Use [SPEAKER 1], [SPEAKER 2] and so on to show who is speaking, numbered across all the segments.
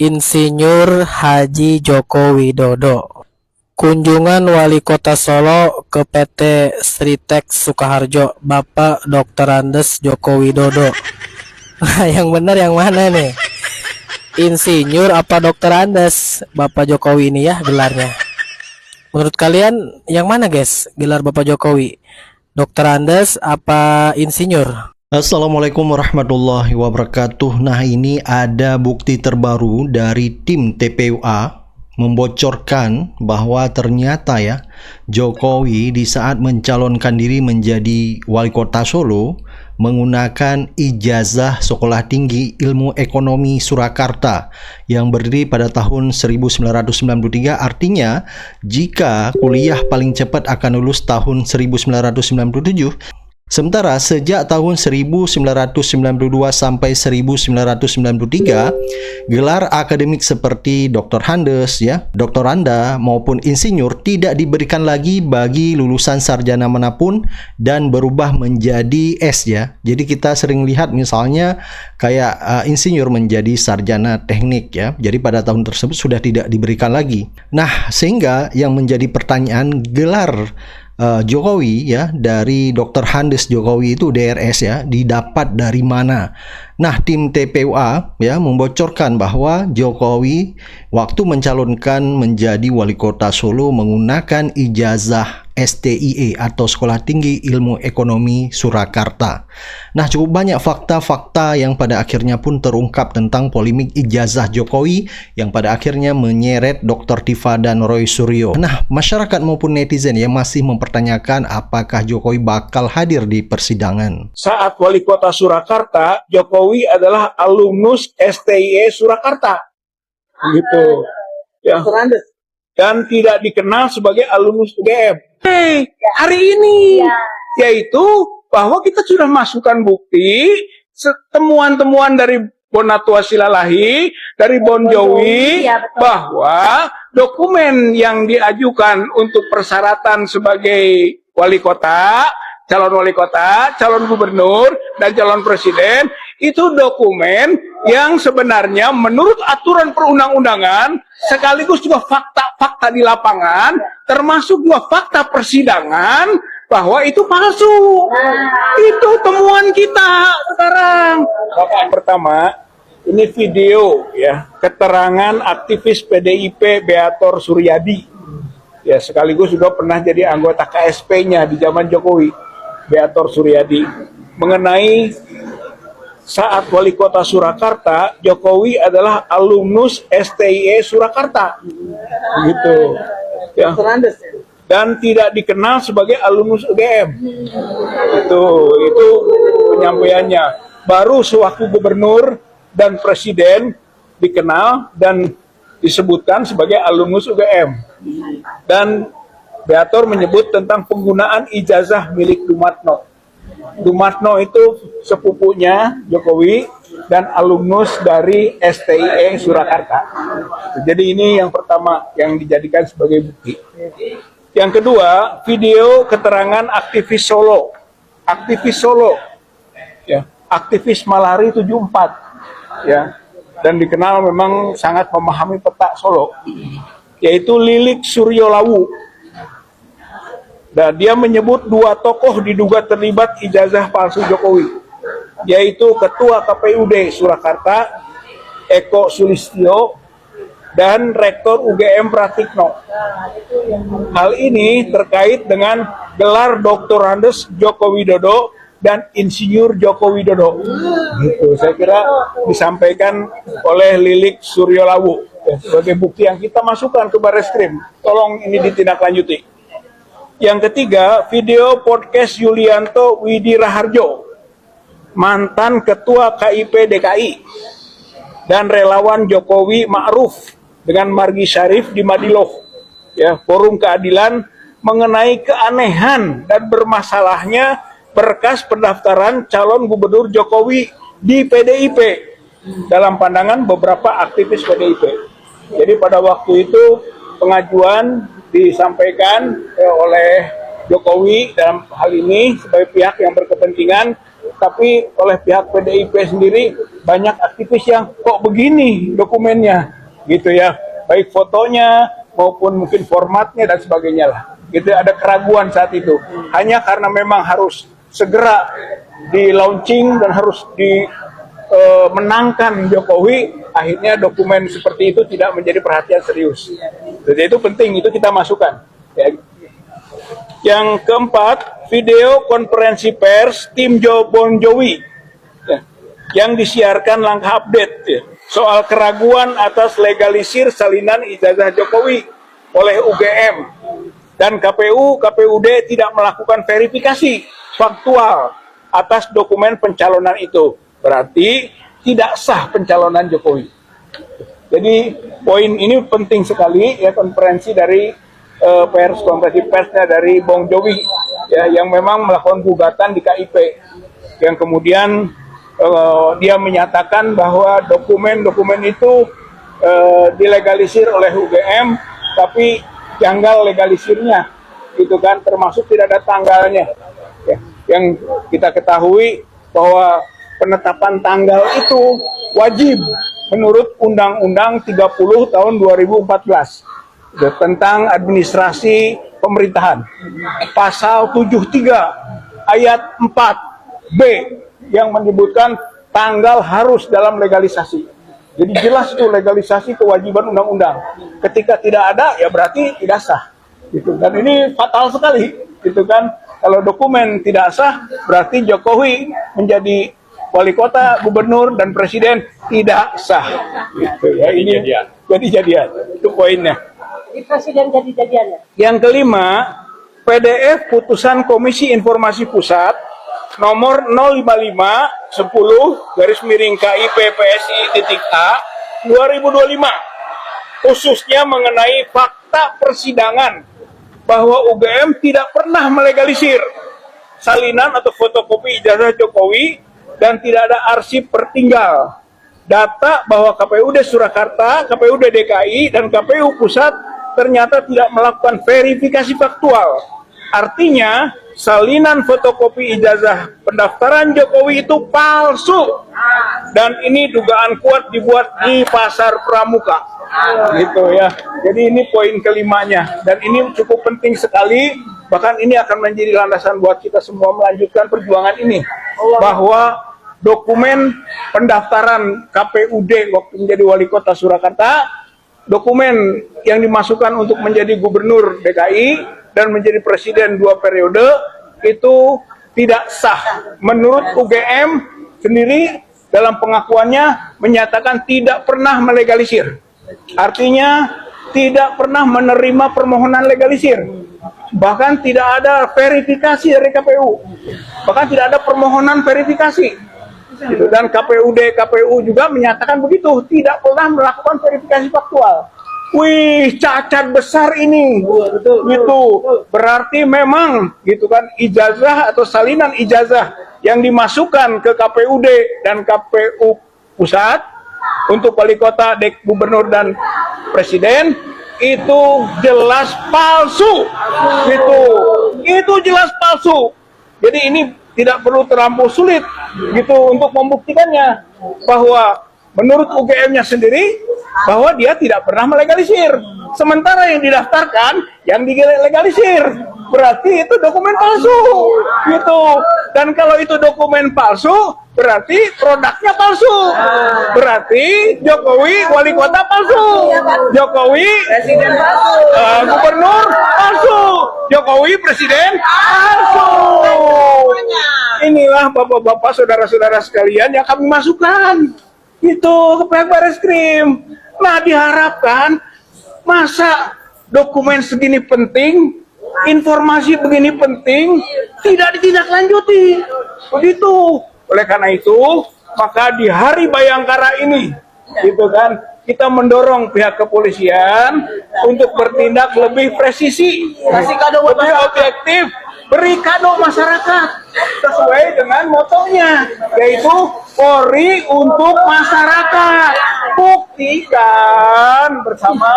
[SPEAKER 1] Insinyur Haji Joko Widodo. Kunjungan Wali Kota Solo ke PT Sritek Sukaharjo, Bapak Dr. Andes Joko Widodo. Nah, yang benar yang mana nih? Insinyur apa Dr. Andes? Bapak Jokowi ini ya gelarnya. Menurut kalian yang mana guys gelar Bapak Jokowi? Dr. Andes apa insinyur?
[SPEAKER 2] Assalamualaikum warahmatullahi wabarakatuh. Nah, ini ada bukti terbaru dari tim TPUA membocorkan bahwa ternyata ya Jokowi di saat mencalonkan diri menjadi wali kota Solo menggunakan ijazah Sekolah Tinggi Ilmu Ekonomi Surakarta yang berdiri pada tahun 1993. Artinya jika kuliah paling cepat akan lulus tahun 1997. Sementara sejak tahun 1992 sampai 1993, gelar akademik seperti Dr. Andes, ya, Doktoranda maupun insinyur tidak diberikan lagi bagi lulusan sarjana manapun dan berubah menjadi S, ya. Jadi kita sering lihat misalnya kayak insinyur menjadi sarjana teknik, ya. Jadi pada tahun tersebut sudah tidak diberikan lagi. Nah, sehingga yang menjadi pertanyaan gelar Jokowi ya dari Dr. Andes Jokowi itu DRS ya didapat dari mana? Nah, tim TPUA ya membocorkan bahwa Jokowi waktu mencalonkan menjadi wali kota Solo menggunakan ijazah STIE atau Sekolah Tinggi Ilmu Ekonomi Surakarta. Nah, cukup banyak fakta-fakta yang pada akhirnya pun terungkap tentang polemik ijazah Jokowi yang pada akhirnya menyeret Dr. Tifa dan Roy Suryo. Nah, masyarakat maupun netizen yang masih mempertanyakan apakah Jokowi bakal hadir di persidangan.
[SPEAKER 3] Saat wali kota Surakarta, Jokowi adalah alumnus STIE Surakarta. Gitu. Ya. Dan tidak dikenal sebagai alumnus UGM. Hari ini yaitu bahwa kita sudah masukkan bukti temuan-temuan dari Bonatua Silalahi, dari Bon Jowi, bahwa dokumen yang diajukan untuk persyaratan sebagai wali kota, calon gubernur, dan calon presiden, itu dokumen yang sebenarnya menurut aturan perundang-undangan sekaligus juga fakta-fakta di lapangan, termasuk juga fakta persidangan, bahwa itu palsu. Itu temuan kita sekarang. Pertama, ini video ya, keterangan aktivis PDIP Beator Suryadi. Ya, sekaligus juga pernah jadi anggota KSP-nya di zaman Jokowi, Beator Suryadi, mengenai saat wali kota Surakarta, Jokowi adalah alumnus STIE Surakarta, gitu. Ya. Dan tidak dikenal sebagai alumnus UGM. Itu penyampaiannya. Baru sewaktu gubernur dan presiden dikenal dan disebutkan sebagai alumnus UGM. Dan Beator menyebut tentang penggunaan ijazah milik Dumatno. Dumatno itu sepupunya Jokowi dan alumnus dari STIE Surakarta. Jadi ini yang pertama yang dijadikan sebagai bukti. Yang kedua, video keterangan aktivis Solo. Aktivis Solo, ya, aktivis Malari 74, ya, dan dikenal memang sangat memahami peta Solo, yaitu Lilik Suryolawu. Dan dia menyebut dua tokoh diduga terlibat ijazah palsu Jokowi, yaitu Ketua KPUD Surakarta, Eko Sulistyo, dan Rektor UGM Pratikno. Hal ini terkait dengan gelar Dr. Andes Joko Widodo dan Insinyur Joko Widodo. Gitu, saya kira disampaikan oleh Lilik Suryolawu sebagai bukti yang kita masukkan ke Barreskrim. Tolong ini ditindaklanjuti. Yang ketiga, video podcast Yulianto Widi Raharjo, mantan Ketua KIP DKI, dan relawan Jokowi Ma'ruf dengan Margi Syarif di Madiloh, ya, forum keadilan mengenai keanehan dan bermasalahnya berkas pendaftaran calon gubernur Jokowi di PDIP dalam pandangan beberapa aktivis PDIP. Jadi pada waktu itu pengajuan disampaikan oleh Jokowi dalam hal ini sebagai pihak yang berkepentingan tapi oleh pihak PDIP sendiri banyak aktivis yang kok begini dokumennya, gitu ya, baik fotonya maupun mungkin formatnya dan sebagainya lah. Gitu, ada keraguan saat itu. Hanya karena memang harus segera di launching dan harus menangkan Jokowi, akhirnya dokumen seperti itu tidak menjadi perhatian serius. Jadi itu penting, itu kita masukkan. Ya. Yang keempat, video konferensi pers tim Bon Jovi ya, yang disiarkan langkah update ya, soal keraguan atas legalisir salinan ijazah Jokowi oleh UGM dan KPUD tidak melakukan verifikasi faktual atas dokumen pencalonan itu. Berarti tidak sah pencalonan Jokowi. Jadi poin ini penting sekali ya, konferensi persnya dari Bon Jovi ya, yang memang melakukan gugatan di KIP, yang kemudian dia menyatakan bahwa dokumen-dokumen itu dilegalisir oleh UGM, tapi janggal legalisirnya, gitu kan, termasuk tidak ada tanggalnya. Ya, yang kita ketahui bahwa penetapan tanggal itu wajib menurut Undang-Undang 30 tahun 2014 tentang administrasi pemerintahan. Pasal 73 ayat 4B yang menyebutkan tanggal harus dalam legalisasi. Jadi jelas itu legalisasi kewajiban undang-undang. Ketika tidak ada, ya berarti tidak sah. Gitu. Dan ini fatal sekali, gitu kan? Kalau dokumen tidak sah, berarti Jokowi menjadi wali kota, gubernur, dan presiden tidak sah. Gitu ya. Ini jadi jadian. Itu poinnya.
[SPEAKER 4] Di presiden jadi-jadiannya.
[SPEAKER 3] Yang kelima, PDF putusan Komisi Informasi Pusat nomor 055/10/KIP-PSI.A 2025, khususnya mengenai fakta persidangan bahwa UGM tidak pernah melegalisir salinan atau fotokopi ijazah Jokowi dan tidak ada arsip tertinggal. Data bahwa KPUD Surakarta, KPUD DKI, dan KPU Pusat ternyata tidak melakukan verifikasi faktual. Artinya, salinan fotokopi ijazah pendaftaran Jokowi itu palsu. Dan ini dugaan kuat dibuat di pasar pramuka. Gitu ya. Jadi ini poin kelimanya. Dan ini cukup penting sekali. Bahkan ini akan menjadi landasan buat kita semua melanjutkan perjuangan ini. Bahwa dokumen pendaftaran KPUD waktu menjadi wali kota Surakarta, dokumen yang dimasukkan untuk menjadi gubernur DKI dan menjadi presiden 2 periode itu tidak sah. Menurut UGM sendiri dalam pengakuannya menyatakan tidak pernah melegalisir. Artinya tidak pernah menerima permohonan legalisir. Bahkan tidak ada verifikasi dari KPU. Bahkan tidak ada permohonan verifikasi. Gitu. Dan KPU juga menyatakan begitu, tidak pernah melakukan verifikasi faktual. Wih, cacat besar ini, gitu. Berarti memang, gitu kan, ijazah atau salinan ijazah yang dimasukkan ke KPUD dan KPU Pusat untuk wali kota, gubernur dan presiden itu jelas palsu, gitu. Itu jelas palsu. Jadi ini tidak perlu terlampau sulit, gitu, untuk membuktikannya bahwa menurut UGM-nya sendiri bahwa dia tidak pernah melegalisir. Sementara yang didaftarkan yang dilegalisir. Berarti itu dokumen palsu. Gitu. Dan kalau itu dokumen palsu, berarti produknya palsu. Berarti Jokowi wali kota palsu. Jokowi presiden palsu. Gubernur palsu. Jokowi presiden palsu. Inilah bapak-bapak, saudara-saudara sekalian yang kami masukkan. Itu ke pihak Barreskrim. Nah, diharapkan masa dokumen segini penting, informasi begini penting, tidak ditindaklanjuti. Begitu. Oleh karena itu, maka di Hari Bayangkara ini, gitu kan, kita mendorong pihak kepolisian untuk bertindak lebih presisi, lebih objektif, beri kado masyarakat sesuai dengan motonya, yaitu Polri untuk masyarakat. Buktikan bersama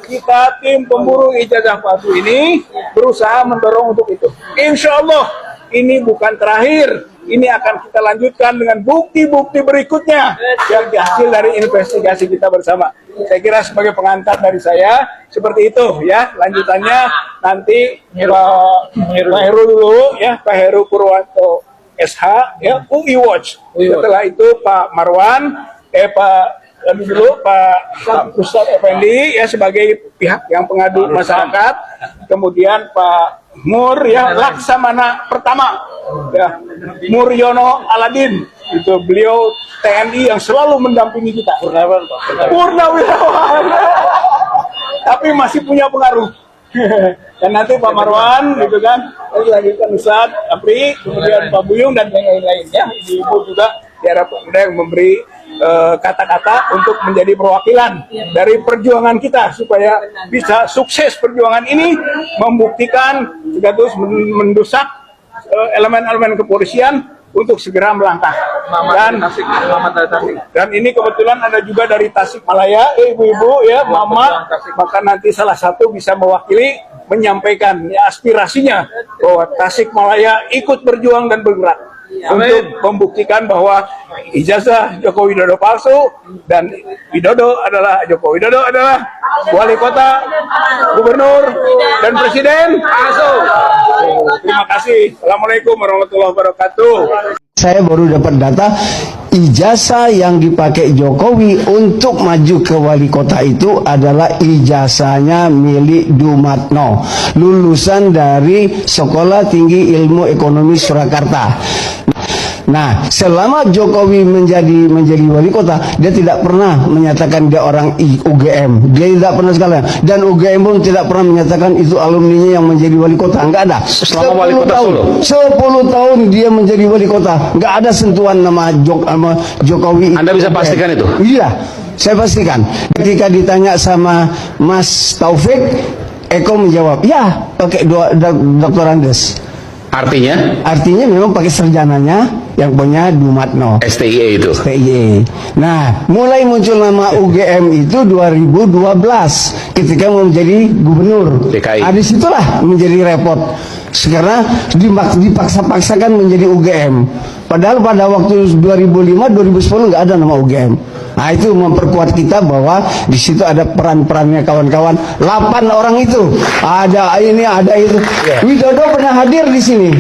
[SPEAKER 3] kita, tim pemburu ijazah palsu ini berusaha mendorong untuk itu. Insya Allah ini bukan terakhir. Ini akan kita lanjutkan dengan bukti-bukti berikutnya yang hasil dari investigasi kita bersama. Saya kira sebagai pengantar dari saya seperti itu ya. Lanjutannya nanti Pak Heru dulu ya, Pak Heru Purwanto SH ya, UI Watch. Setelah itu Pak Marwan, Pak Ustadz Effendi ya sebagai pihak yang pengadu masyarakat. Kemudian Pak Mur ya Laksamana pertama ya, Muryono Aladin, itu beliau TNI yang selalu mendampingi kita. Purnawirawan tapi masih punya pengaruh. Dan nanti Pak Marwan gitu kan, lanjutkan Ustadz Apri, kemudian Pak Buyung dan yang lain-lain ya. Ibu juga diharapkan yang memberi kata-kata untuk menjadi perwakilan dari perjuangan kita supaya bisa sukses perjuangan ini, membuktikan sekaligus mendesak elemen-elemen kepolisian untuk segera melangkah. Dan ini kebetulan ada juga dari Tasikmalaya, ibu-ibu ya, mama, maka nanti salah satu bisa mewakili menyampaikan ya, aspirasinya bahwa Tasikmalaya ikut berjuang dan bergerak untuk membuktikan bahwa ijazah Joko Widodo palsu dan Joko Widodo adalah wali kota, gubernur, dan presiden palsu. Terima kasih. Assalamualaikum warahmatullahi wabarakatuh.
[SPEAKER 5] Saya baru dapat data ijazah yang dipakai Jokowi untuk maju ke wali kota itu adalah ijazahnya milik Dumatno, lulusan dari Sekolah Tinggi Ilmu Ekonomi Surakarta. Nah, selama Jokowi menjadi wali kota, dia tidak pernah menyatakan dia orang UGM. Dia tidak pernah sekalian. Dan UGM pun tidak pernah menyatakan itu alumninya yang menjadi wali kota. Enggak ada.
[SPEAKER 6] Selama wali kota
[SPEAKER 5] tahun,
[SPEAKER 6] Solo.
[SPEAKER 5] 10 tahun dia menjadi wali kota. Enggak ada sentuhan nama Jokowi.
[SPEAKER 6] Anda bisa pastikan itu?
[SPEAKER 5] Iya, saya pastikan. Ketika ditanya sama Mas Taufik, Eko menjawab, ya pakai Dr. Andes. Artinya memang pakai sarjananya yang punya Dumatno.
[SPEAKER 6] STIE itu.
[SPEAKER 5] STIE. Nah, mulai muncul nama UGM itu 2012 ketika mau menjadi gubernur.
[SPEAKER 6] DKI.
[SPEAKER 5] Nah, disitulah menjadi repot. Sekarang dipaksa-paksakan menjadi UGM. Padahal pada waktu 2005-2010 nggak ada nama UGM. Nah, itu memperkuat kita bahwa di situ ada peran-perannya kawan-kawan. 8 orang itu. Ada ini, ada itu. Widodo pernah hadir di sini.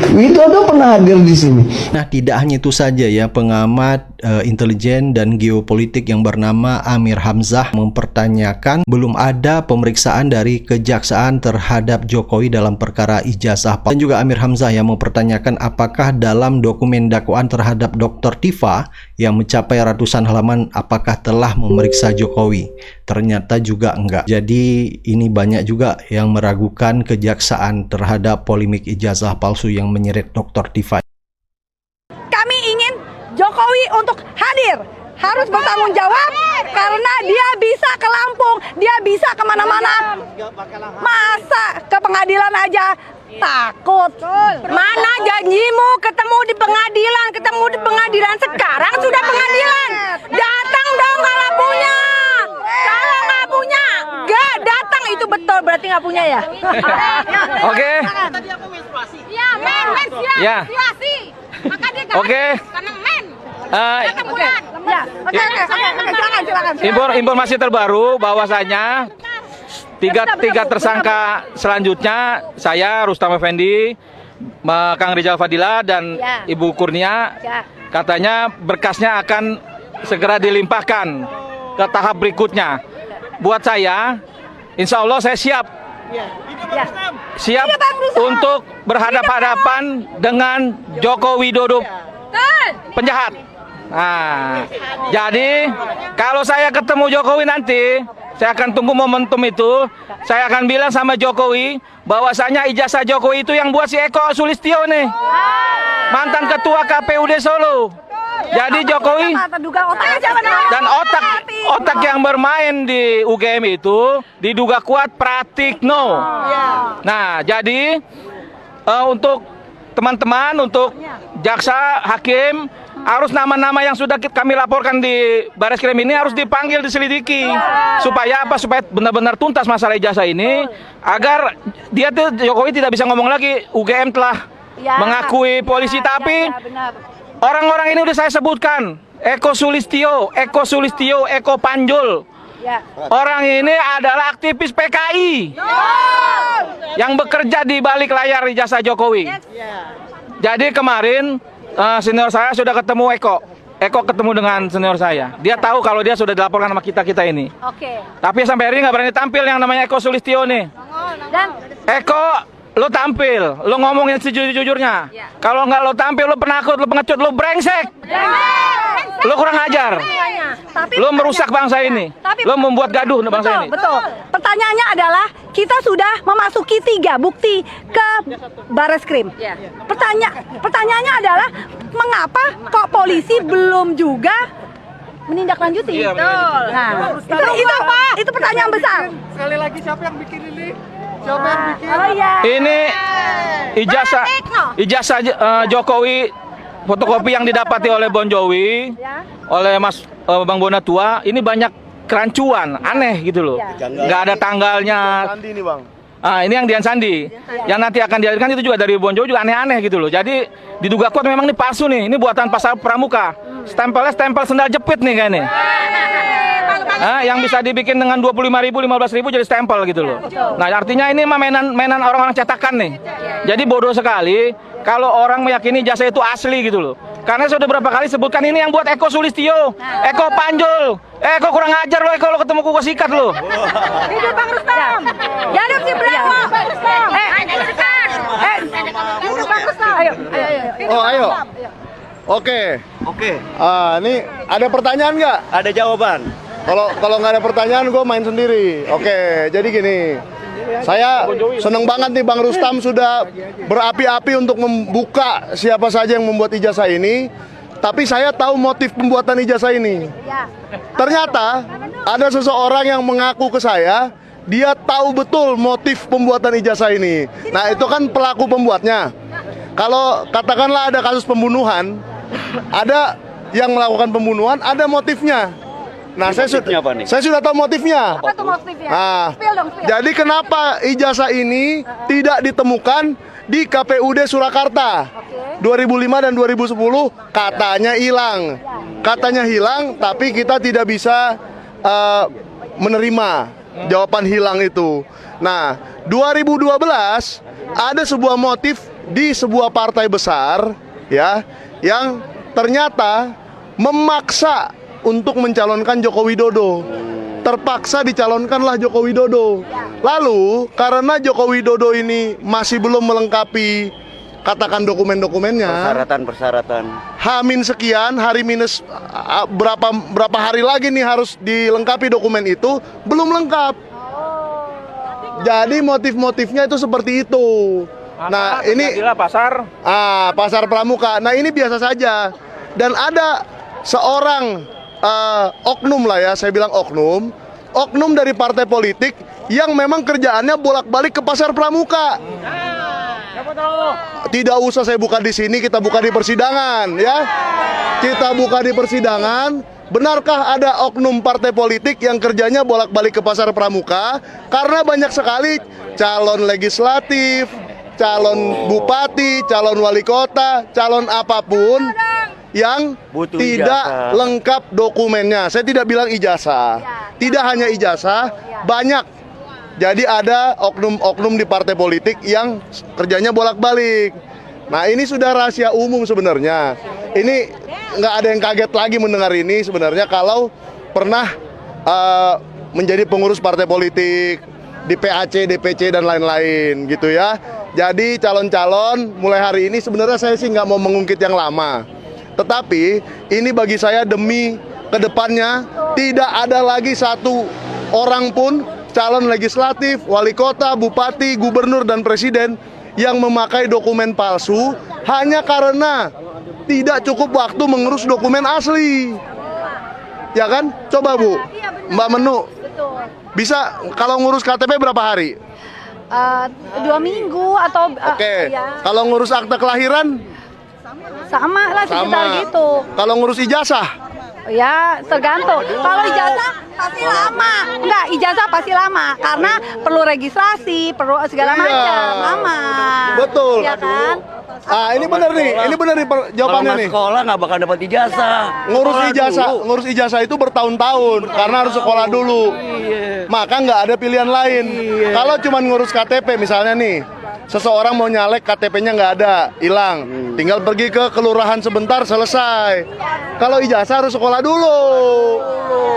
[SPEAKER 2] Nah, tidak hanya itu saja ya, pengamat intelijen dan geopolitik yang bernama Amir Hamzah mempertanyakan belum ada pemeriksaan dari kejaksaan terhadap Jokowi dalam perkara ijazah. Dan juga Amir Hamzah yang mempertanyakan apakah dalam dokumen dakwaan terhadap Dr. Tifa yang mencapai ratusan halaman apakah telah memeriksa Jokowi. Ternyata juga enggak. Jadi ini banyak juga yang meragukan kejaksaan terhadap polemik ijazah palsu yang menyeret Dr. Tifa.
[SPEAKER 7] Kami ingin Jokowi untuk hadir, harus bertanggung jawab karena dia bisa ke Lampung, dia bisa kemana-mana. Masa ke pengadilan aja takut? Mana janjimu ketemu di pengadilan, sekarang sudah pengadilan. Datang dong kalau punya. Kalau nggak punya, nggak datang, itu betul berarti nggak punya ya.
[SPEAKER 6] Oke.
[SPEAKER 7] Ya, men,
[SPEAKER 6] Ya.
[SPEAKER 7] maka dia
[SPEAKER 6] Oke.
[SPEAKER 7] karena men.
[SPEAKER 6] Silakan. Informasi terbaru bahwasanya tiga tersangka selanjutnya, saya Rustam Effendi, Kang Rizal Fadila dan Ibu Kurnia, katanya berkasnya akan segera dilimpahkan ke tahap berikutnya. Buat saya, insya Allah saya siap untuk berhadapan-hadapan dengan Joko Widodo penjahat. Nah, jadi kalau saya ketemu Jokowi nanti, saya akan tunggu momentum itu. Saya akan bilang sama Jokowi bahwasanya ijazah Jokowi itu yang buat si Eko Sulistyo nih, mantan ketua KPUD Solo. Jadi Jokowi dan otak yang bermain di UGM itu diduga kuat Pratikno. Nah, jadi untuk teman-teman, untuk jaksa, hakim, harus nama-nama yang sudah kami laporkan di Bareskrim ini harus dipanggil, diselidiki. Supaya apa? Supaya benar-benar tuntas masalah ijazah ini, agar Jokowi tidak bisa ngomong lagi UGM telah
[SPEAKER 7] Ya.
[SPEAKER 6] mengakui polisi, tapi
[SPEAKER 7] Ya, benar.
[SPEAKER 6] orang-orang ini udah saya sebutkan. Eko Sulistyo, Eko Panjul.
[SPEAKER 7] Ya.
[SPEAKER 6] Orang ini adalah aktivis PKI yang bekerja di balik layar ijazah Jokowi. Jadi kemarin senior saya sudah ketemu Eko. Eko ketemu dengan senior saya. Dia tahu kalau dia sudah dilaporkan sama kita ini.
[SPEAKER 7] Oke.
[SPEAKER 6] Tapi sampai hari ini nggak berani tampil yang namanya Eko Sulistyo nih.
[SPEAKER 7] Dan
[SPEAKER 6] Eko, lo tampil, lo ngomongin sejujur-jujurnya. Kalau nggak lo tampil, lo penakut, lo pengecut, lo brengsek. Lo kurang ajar.
[SPEAKER 7] tapi
[SPEAKER 6] Lo merusak bangsa ini. Lo membuat gaduh bangsa ini.
[SPEAKER 7] Betul. Pertanyaannya adalah kita sudah memasuki 3 bukti ke Bareskrim. Pertanyaannya adalah mengapa kok polisi belum juga menindaklanjuti?
[SPEAKER 6] Iya,
[SPEAKER 7] Betul. Nah, itu pertanyaan besar.
[SPEAKER 8] Sekali lagi siapa yang bikin ini? Siapa yang bikin?
[SPEAKER 7] Oh iya.
[SPEAKER 6] Ini ijazah Jokowi, fotokopi yang didapati oleh Bon Jovi,
[SPEAKER 7] Ya.
[SPEAKER 6] oleh Mas Bang Bona Tua, ini banyak kerancuan, aneh gitu loh. Nggak ada tanggalnya.
[SPEAKER 8] Sandi nih bang.
[SPEAKER 6] Ini yang Dian Sandi. Yang nanti akan dihadirkan itu juga dari Bon Jovi, juga aneh-aneh gitu loh. Jadi diduga kuat memang ini palsu nih. Ini buatan pasar pramuka. Stempelnya stempel sendal jepit nih kayaknya. Yang bisa dibikin dengan 25.000, 15.000 jadi stempel gitu loh. Nah, artinya ini mah mainan orang-orang cetakan nih. Jadi bodoh sekali kalau orang meyakini jasa itu asli gitu loh. Karena saya sudah berapa kali sebutkan ini yang buat Eko Sulistyo, Eko Panjul. Eko kurang ajar lo, Eko lo ketemu kuku sikat lo.
[SPEAKER 7] Hidup Bang Rustam. Hidup si Bravo. Hidup Bang Rustam. Ayo.
[SPEAKER 8] Oh ayo. Oke. Ini ada pertanyaan nggak?
[SPEAKER 9] Ada jawaban.
[SPEAKER 8] Kalau nggak ada pertanyaan, gue main sendiri. Oke. Jadi gini. Saya seneng banget nih Bang Rustam sudah berapi-api untuk membuka siapa saja yang membuat ijazah ini. Tapi saya tahu motif pembuatan ijazah ini. Ternyata ada seseorang yang mengaku ke saya, dia tahu betul motif pembuatan ijazah ini. Nah, itu kan pelaku pembuatnya. Kalau katakanlah ada kasus pembunuhan, ada yang melakukan pembunuhan, ada motifnya. Nah, saya sudah tahu motifnya.
[SPEAKER 7] Apa tuh motifnya?
[SPEAKER 8] Nah,
[SPEAKER 7] Spill dong, spill.
[SPEAKER 8] jadi kenapa ijazah ini tidak ditemukan di KPUD Surakarta? 2005 dan 2010 katanya hilang. Katanya hilang, tapi kita tidak bisa menerima jawaban hilang itu. Nah, 2012 ada sebuah motif di sebuah partai besar ya yang ternyata memaksa untuk mencalonkan Joko Widodo. Terpaksa dicalonkanlah Joko Widodo. Lalu karena Joko Widodo ini masih belum melengkapi katakan dokumen-dokumennya,
[SPEAKER 9] Persyaratan.
[SPEAKER 8] H-min sekian, hari minus berapa hari lagi nih harus dilengkapi dokumen itu, belum lengkap. Jadi motif-motifnya itu seperti itu. Nah, ini
[SPEAKER 6] pasar.
[SPEAKER 8] pasar pramuka. Nah, ini biasa saja. Dan ada seorang oknum lah ya, saya bilang oknum dari partai politik yang memang kerjaannya bolak-balik ke pasar pramuka. Tidak usah saya buka di sini, kita buka di persidangan ya. Kita buka di persidangan. Benarkah ada oknum partai politik yang kerjanya bolak-balik ke pasar pramuka? Karena banyak sekali calon legislatif, calon bupati, calon wali kota, calon apapun yang
[SPEAKER 9] Butuh
[SPEAKER 8] tidak
[SPEAKER 9] ijazah.
[SPEAKER 8] lengkap dokumennya. Saya tidak bilang ijazah. Tidak hanya ijazah, banyak. Jadi ada oknum-oknum di partai politik yang kerjanya bolak-balik. Nah, ini sudah rahasia umum sebenarnya. Ini nggak ada yang kaget lagi mendengar ini sebenarnya kalau pernah menjadi pengurus partai politik di PAC, DPC dan lain-lain gitu ya. Jadi calon-calon mulai hari ini sebenarnya saya sih nggak mau mengungkit yang lama. Tetapi ini bagi saya demi kedepannya tidak ada lagi satu orang pun calon legislatif, wali kota, bupati, gubernur dan presiden yang memakai dokumen palsu hanya karena tidak cukup waktu mengurus dokumen asli. Ya kan? Coba Bu, Mbak Menu, bisa kalau ngurus KTP berapa hari?
[SPEAKER 7] 2 minggu atau
[SPEAKER 8] Oke.
[SPEAKER 7] ya,
[SPEAKER 8] Kalau ngurus akte kelahiran
[SPEAKER 7] sama lah sekitar
[SPEAKER 8] sama.
[SPEAKER 7] gitu.
[SPEAKER 8] Kalau ngurus ijazah
[SPEAKER 7] Ya tergantung. Kalau ijazah pasti lama. Enggak, ijazah pasti lama karena perlu registrasi, perlu segala
[SPEAKER 8] Iya.
[SPEAKER 7] macam, lama.
[SPEAKER 8] Betul.
[SPEAKER 7] Ya kan?
[SPEAKER 8] Ini benar nih, jawabannya nih.
[SPEAKER 9] Sekolah nggak bakal dapat ijazah.
[SPEAKER 8] Ngurus ijazah itu bertahun-tahun karena harus sekolah dulu. Maka nggak ada pilihan lain. Kalau cuma ngurus KTP misalnya nih, seseorang mau nyalek KTP-nya nggak ada, hilang. Tinggal pergi ke kelurahan sebentar selesai. Kalau ijazah harus sekolah dulu.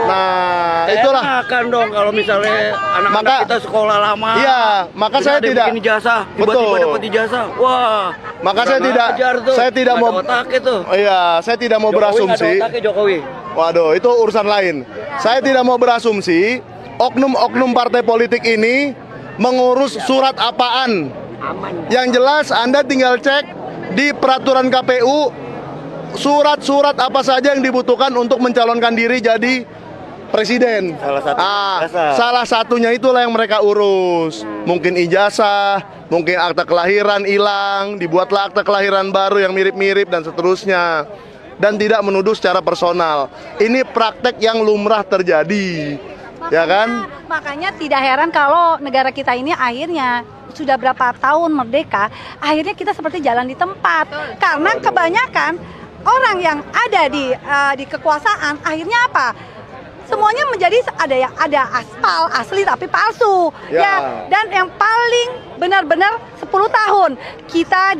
[SPEAKER 8] Nah, itulah.
[SPEAKER 9] Makan dong kalau misalnya anak-anak kita sekolah lama.
[SPEAKER 8] Iya, maka saya tidak.
[SPEAKER 9] Bikin ijazah, tiba-tiba dapat ijazah. Wah.
[SPEAKER 8] Maka saya tidak mau. Saya tidak mau berasumsi. Waduh, itu urusan lain. Saya tidak mau berasumsi oknum-oknum partai politik ini mengurus surat apaan. Yang jelas Anda tinggal cek di peraturan KPU surat-surat apa saja yang dibutuhkan untuk mencalonkan diri jadi presiden. Salah satunya itulah yang mereka urus. Mungkin ijazah, mungkin akta kelahiran hilang, dibuatlah akta kelahiran baru yang mirip-mirip dan seterusnya. Dan tidak menuduh secara personal. Ini praktek yang lumrah terjadi. Ya kan?
[SPEAKER 7] Makanya tidak heran kalau negara kita ini akhirnya sudah berapa tahun merdeka, akhirnya kita seperti jalan di tempat. Karena kebanyakan orang yang ada di kekuasaan akhirnya apa? Semuanya menjadi ada aspal asli tapi palsu. Ya. Dan yang paling benar-benar 10 tahun kita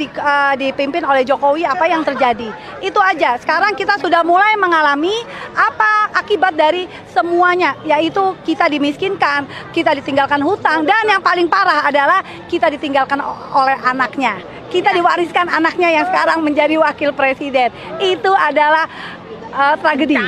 [SPEAKER 7] dipimpin oleh Jokowi, apa yang terjadi? Itu aja. Sekarang kita sudah mulai mengalami apa akibat dari semuanya, yaitu kita dimiskinkan, kita ditinggalkan hutang, dan yang paling parah adalah kita ditinggalkan oleh anaknya. Kita diwariskan anaknya yang sekarang menjadi wakil presiden. Itu adalah tragedi.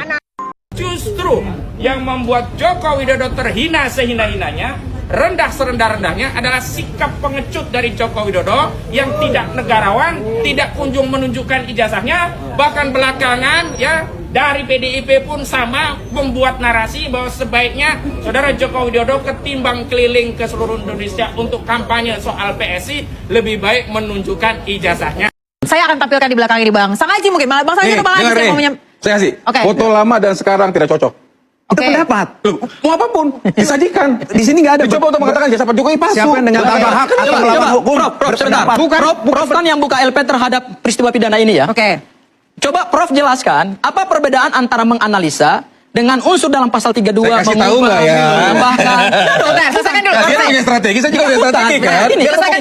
[SPEAKER 10] Justru yang membuat Joko Widodo terhina sehina-hinanya, rendah serendah-rendahnya adalah sikap pengecut dari Joko Widodo yang tidak negarawan, tidak kunjung menunjukkan ijazahnya, bahkan belakangan ya dari PDIP pun sama membuat narasi bahwa sebaiknya saudara Joko Widodo ketimbang keliling ke seluruh Indonesia untuk kampanye soal PSI, lebih baik menunjukkan ijazahnya.
[SPEAKER 11] Saya akan tampilkan di belakang ini Bang Sangaji, mungkin Bang Sangaji atau Bang Haji saya mau
[SPEAKER 12] saya kasih foto lama dan sekarang tidak cocok.
[SPEAKER 11] Itu pendapat.
[SPEAKER 12] Mau apapun disajikan. Di sini nggak ada. Dicoba untuk mengatakan jasa Pak Jokowi palsu.
[SPEAKER 11] Siapa yang dengan hak atau melawan hukum?
[SPEAKER 13] Prof, sebentar. Prof kan yang buka LP terhadap peristiwa pidana ini ya. Coba Prof jelaskan apa perbedaan antara menganalisa dengan unsur dalam pasal 32
[SPEAKER 12] saya kasih tahu nggak ya?
[SPEAKER 11] Bahkan. Selesaikan dulu.
[SPEAKER 12] Saya punya strategi, saya juga punya strategi kan.
[SPEAKER 11] Selesaikan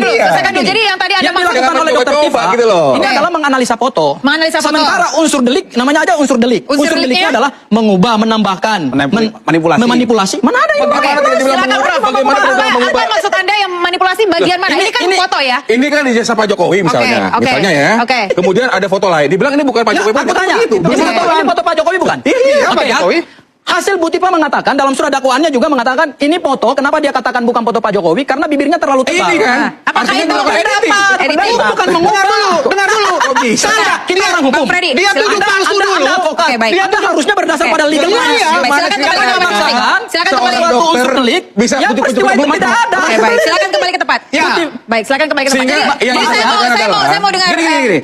[SPEAKER 11] dulu. Jadi yang tadi Anda
[SPEAKER 13] dilakukan oleh Dr. Tifa
[SPEAKER 12] gitu loh.
[SPEAKER 13] Ini adalah menganalisa foto.
[SPEAKER 11] Menganalisa foto.
[SPEAKER 13] Sementara unsur delik, namanya aja unsur delik. Unsur deliknya adalah mengubah, menambahkan, memanipulasi. Mana ada yang
[SPEAKER 11] silakan Prof. Apa maksud Anda yang manipulasi bagian mana? Ini kan foto ya.
[SPEAKER 12] Ini kan ijazah Pak Jokowi misalnya. Misalnya ya. Kemudian ada foto lain. Dibilang ini bukan Pak Jokowi.
[SPEAKER 13] Aku tanya, ini foto Pak Jokowi bukan?
[SPEAKER 12] Iya, Pak Jokowi.
[SPEAKER 13] Hasil Bu Tifa mengatakan dalam surat dakwaannya juga mengatakan ini foto. Kenapa dia katakan bukan foto Pak Jokowi? Karena bibirnya terlalu tebal.
[SPEAKER 12] Ini kan?
[SPEAKER 11] Apakah itu
[SPEAKER 13] Itu bukan mengubah.
[SPEAKER 12] Dengar dulu.
[SPEAKER 13] Salah. Ini orang hukum.
[SPEAKER 11] Dia
[SPEAKER 13] tuduh palsu dulu. Dia harusnya berdasar pada legal.
[SPEAKER 11] Silakan kembali ke tempat. Silakan kembali ke
[SPEAKER 13] unsur delik.
[SPEAKER 12] Bisa
[SPEAKER 13] peristiwa itu tidak ada.
[SPEAKER 11] Baik, silakan kembali ke tempat. Baik, silakan kembali ke tempat. Saya mau dengar.
[SPEAKER 12] Gini.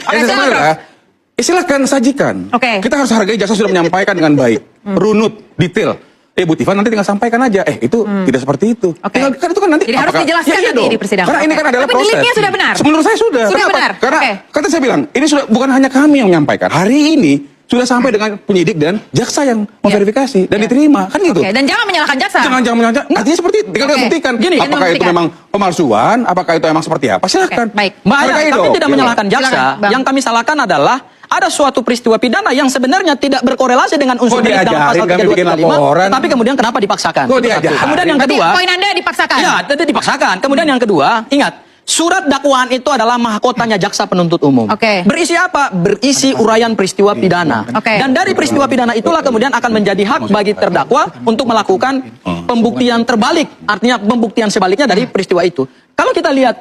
[SPEAKER 12] Silakan sajikan. Kita harus hargai jasa sudah menyampaikan dengan baik, runut, detail. Bu Tifa nanti tinggal sampaikan aja. Itu tidak seperti itu. Kan itu kan nanti.
[SPEAKER 11] Jadi harus dijelaskan nanti di persidangan.
[SPEAKER 12] Karena ini kan adalah proses.
[SPEAKER 11] Deliknya sudah benar.
[SPEAKER 12] Menurut saya sudah.
[SPEAKER 11] Sudah benar.
[SPEAKER 12] Karena kata saya bilang, ini sudah bukan hanya kami yang menyampaikan. Hari ini sudah sampai dengan penyidik dan jaksa yang memverifikasi dan diterima kan gitu.
[SPEAKER 11] Dan jangan menyalahkan jaksa.
[SPEAKER 12] Jangan menyalahkan. Artinya seperti itu. Tinggal buktikan. Apakah itu memang pemalsuan? Apakah itu memang seperti apa? Silakan.
[SPEAKER 11] Baik.
[SPEAKER 13] Tapi tidak menyalahkan jaksa. Yang kami salahkan adalah ada suatu peristiwa pidana yang sebenarnya tidak berkorelasi dengan unsur delik dalam pasal 325, tapi kemudian kenapa dipaksakan? Kemudian yang kedua,
[SPEAKER 11] poin Anda dipaksakan.
[SPEAKER 13] Ya, dipaksakan. Kemudian yang kedua, ingat, surat dakwaan itu adalah mahkotanya jaksa penuntut umum. Berisi apa? Berisi uraian peristiwa pidana. Dan dari peristiwa pidana itulah kemudian akan menjadi hak bagi terdakwa untuk melakukan pembuktian terbalik, artinya pembuktian sebaliknya dari peristiwa itu. Kalau kita lihat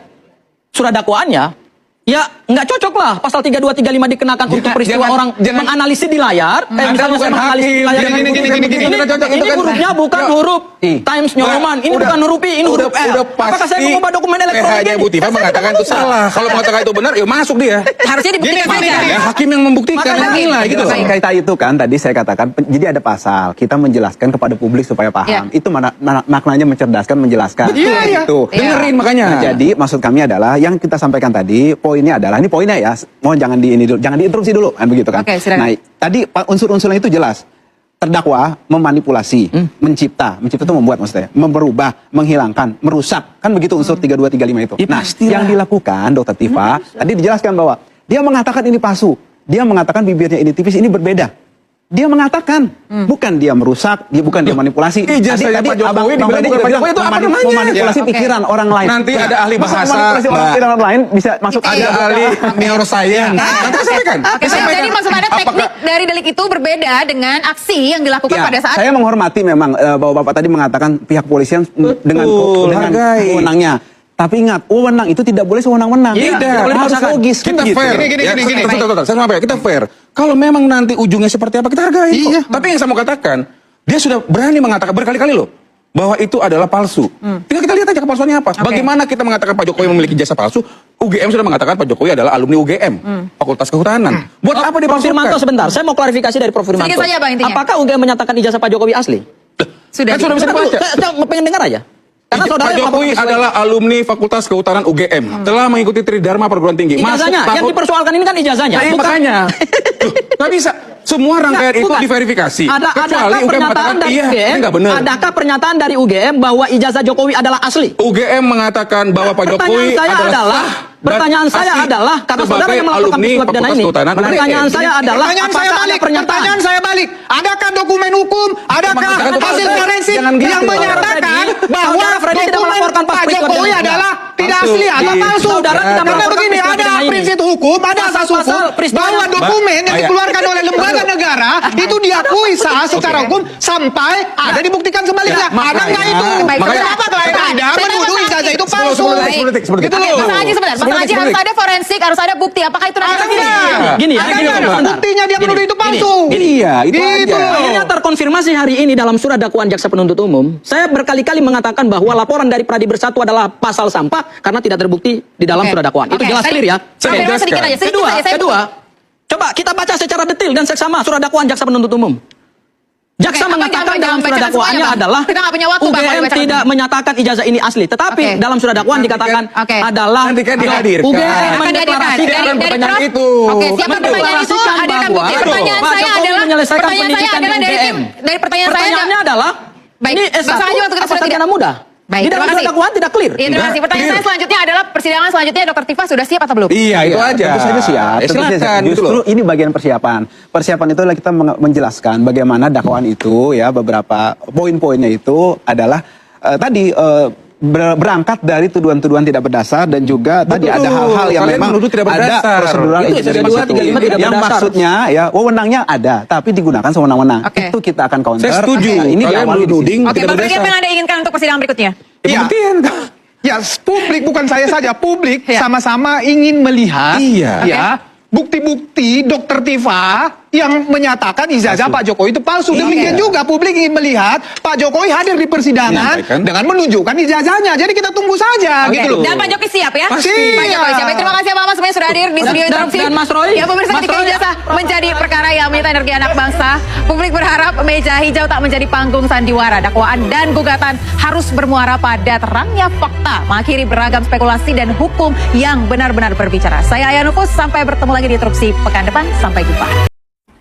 [SPEAKER 13] surat dakwaannya, ya, nggak cocok lah pasal 3235 dikenakan untuk peristiwa orang menganalisis di layar. Misalnya saya menganalisis di layar. Ini hurufnya bukan huruf Times New Roman. Ini bukan huruf I, ini huruf L. Apakah saya mengubah dokumen elektronik?
[SPEAKER 12] Bu Tifa mengatakan itu salah. Kalau mengatakan itu benar, ya masuk dia.
[SPEAKER 11] Harusnya dibuktikan saja.
[SPEAKER 12] Ya, hakim yang membuktikan, yang menilai gitu.
[SPEAKER 14] Kaitan itu kan tadi saya katakan, jadi ada pasal. Kita menjelaskan kepada publik supaya paham. Itu maknanya mencerdaskan, menjelaskan.
[SPEAKER 12] Itu dengerin makanya.
[SPEAKER 14] Jadi maksud kami adalah yang kita sampaikan tadi, poin poinnya adalah, ini poinnya ya, mohon jangan diinterupsi dulu, kan begitu kan.
[SPEAKER 11] Oke, silakan.
[SPEAKER 14] Nah, tadi unsur-unsurnya itu jelas. Terdakwa memanipulasi, mencipta itu membuat maksudnya, merubah, menghilangkan, merusak, kan begitu unsur 3235 itu.
[SPEAKER 13] Ya,
[SPEAKER 14] Nah,
[SPEAKER 13] pastilah.
[SPEAKER 14] yang dilakukan Dokter Tifa tadi dijelaskan bahwa dia mengatakan ini palsu, dia mengatakan bibirnya ini tipis, ini berbeda. Dia mengatakan, bukan dia merusak, bukan dia manipulasi.
[SPEAKER 12] Ijazahnya Pak Jokowi dibilang bukan Pak Jokowi itu apa namanya?
[SPEAKER 14] Memanipulasi pikiran orang lain.
[SPEAKER 12] Nanti ada ahli
[SPEAKER 14] Masa
[SPEAKER 12] bahasa,
[SPEAKER 14] memanipulasi pikiran orang lain bisa masuk
[SPEAKER 12] ada ahli neuroscience. Nanti sampaikan.
[SPEAKER 11] Oke, jadi maksud Anda teknik dari delik itu berbeda dengan aksi yang dilakukan
[SPEAKER 14] Ya,
[SPEAKER 11] pada saat
[SPEAKER 14] saya menghormati memang bahwa Bapak tadi mengatakan pihak polisian dengan
[SPEAKER 12] hargai.
[SPEAKER 14] wewenangnya. Tapi ingat, wewenang itu tidak boleh sewenang-wenang.
[SPEAKER 12] Tidak.
[SPEAKER 14] Harus logis.
[SPEAKER 12] Kita
[SPEAKER 14] gitu.
[SPEAKER 12] fair.
[SPEAKER 3] Gini.
[SPEAKER 12] Saya mau apa ya? Kita fair. Kalau memang nanti ujungnya seperti apa, kita hargai. Tapi yang saya mau katakan, dia sudah berani mengatakan berkali-kali loh bahwa itu adalah palsu. Tinggal kita lihat aja kepalsuannya apa. Bagaimana kita mengatakan Pak Jokowi memiliki jasa palsu? UGM sudah mengatakan Pak Jokowi adalah alumni UGM, Fakultas Kehutanan. Buat apa dia
[SPEAKER 13] Prof Firmanto sebentar, saya mau klarifikasi dari Prof Firmanto.
[SPEAKER 11] Sedikit saja, Bang, intinya.
[SPEAKER 13] Apakah UGM menyatakan ijazah Pak Jokowi asli?
[SPEAKER 11] sudah
[SPEAKER 12] Kan sudah bisa dibaca.
[SPEAKER 13] Saya pengen dengar aja. Karena
[SPEAKER 12] Pak Jokowi adalah alumni Fakultas Kehutanan UGM, telah mengikuti Tridharma perguruan tinggi.
[SPEAKER 13] Ijazahnya, yang dipersoalkan ini kan ijazahnya.
[SPEAKER 12] Nah, makanya. Nggak bisa. Semua rangkaian itu diverifikasi.
[SPEAKER 13] Adakah pernyataan dari UGM?
[SPEAKER 12] Nggak benar.
[SPEAKER 13] Adakah pernyataan dari UGM bahwa ijazah Jokowi adalah asli?
[SPEAKER 12] UGM mengatakan bahwa Pak Jokowi
[SPEAKER 13] Pertanyaan saya adalah karena saudara yang melakukan peristiwa pidana ini. Pertanyaan saya adalah apakah ada pernyataan?
[SPEAKER 6] Pertanyaan saya balik. Adakah dokumen hukum? Adakah hasil forensik yang menyatakan bahwa dokumen Pak Jokowi adalah tidak asli atau palsu? Karena begini, ada prinsip hukum, ada asas hukum bahwa dokumen yang dikeluarkan oleh lembaga negara itu diakui sah secara hukum sampai ada dibuktikan sebaliknya. Ada nggak itu? Kenapa klien Anda menuduh ijazah itu palsu? Gitu loh.
[SPEAKER 11] Mas Haji sebentar, Mas Haji harus ada forensik, harus ada bukti. Apakah itu nanti?
[SPEAKER 13] Gini,
[SPEAKER 6] buktinya dia menuduh itu palsu.
[SPEAKER 12] Iya, itu aja.
[SPEAKER 13] Akhirnya terkonfirmasi hari ini dalam surat dakwaan jaksa penuntut umum. Saya berkali-kali mengatakan bahwa laporan dari Pradi Bersatu adalah pasal sampah karena tidak terbukti di dalam surat dakwaan. Itu jelas clear ya. Kedua, coba kita baca secara detail dan seksama surat dakwaan jaksa penuntut umum. Jaksa mengatakan dalam surat dakwaannya adalah UGM tidak menyatakan ijazah ini asli, tetapi dalam surat dakwaan dikatakan adalah
[SPEAKER 12] nanti kan dihadirkan.
[SPEAKER 13] UGM mendeklarasikan
[SPEAKER 12] pertanyaan itu.
[SPEAKER 11] Oke, siapa pertanyaan itu? Hadirkan bukti. Pertanyaan saya adalah dari pertanyaan saya
[SPEAKER 13] adalah ini S1 apa sarjana muda?
[SPEAKER 11] Baik,
[SPEAKER 13] di dalam surat dakwaan tidak clear.
[SPEAKER 11] Iya, terima kasih. Pertanyaan saya selanjutnya adalah persidangan selanjutnya Dr. Tifa sudah siap atau belum?
[SPEAKER 12] Iya, itu aja.
[SPEAKER 14] Tentu saja siap.
[SPEAKER 12] Silakan.
[SPEAKER 14] Justru ini bagian persiapan. Persiapan itu adalah kita menjelaskan bagaimana dakwaan itu ya, beberapa poin-poinnya itu adalah berangkat dari tuduhan-tuduhan tidak berdasar dan juga tadi ada hal-hal yang memang ada prosedural yang maksudnya ya wewenangnya ada tapi digunakan sewenang-wenang. Itu kita akan counter.
[SPEAKER 12] Saya setuju.
[SPEAKER 14] Ini
[SPEAKER 12] kalian menuding
[SPEAKER 11] Oke, Bapak apa yang Anda inginkan untuk persidangan berikutnya?
[SPEAKER 6] Ya, publik bukan saya saja, publik sama-sama ingin melihat ya bukti-bukti Dr. Tifa yang menyatakan ijazah Pak Jokowi itu palsu. Demikian juga publik ingin melihat Pak Jokowi hadir di persidangan dengan menunjukkan ijazahnya. Jadi kita tunggu saja gitu loh.
[SPEAKER 11] Dan Pak Jokowi siap ya?
[SPEAKER 6] Pasti.
[SPEAKER 11] Pak Jokowi siap. Terima kasih Bapak semuanya sudah hadir di studio Interupsi.
[SPEAKER 13] Dan Mas Roy.
[SPEAKER 11] Ya pemirsa, ketika ijazah menjadi perkara yang menyita energi anak bangsa, publik berharap meja hijau tak menjadi panggung sandiwara. Dakwaan dan gugatan harus bermuara pada terangnya fakta, mengakhiri beragam spekulasi dan hukum yang benar-benar berbicara. Saya Ayanufus, sampai bertemu lagi di Interupsi pekan depan. Sampai jumpa.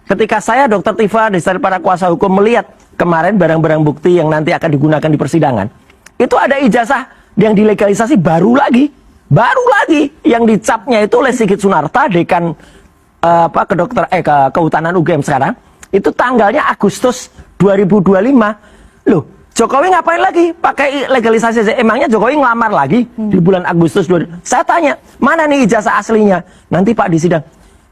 [SPEAKER 15] Ketika saya Dr. Tifa dari para kuasa hukum melihat kemarin barang-barang bukti yang nanti akan digunakan di persidangan, itu ada ijazah yang dilegalisasi baru lagi yang dicapnya itu oleh Sigit Sunarta, dekan kehutanan UGM sekarang, itu tanggalnya Agustus 2025. Loh, Jokowi ngapain lagi pakai legalisasi? Emangnya Jokowi ngelamar lagi di bulan Agustus 2025? Saya tanya, mana nih ijazah aslinya? Nanti Pak di sidang.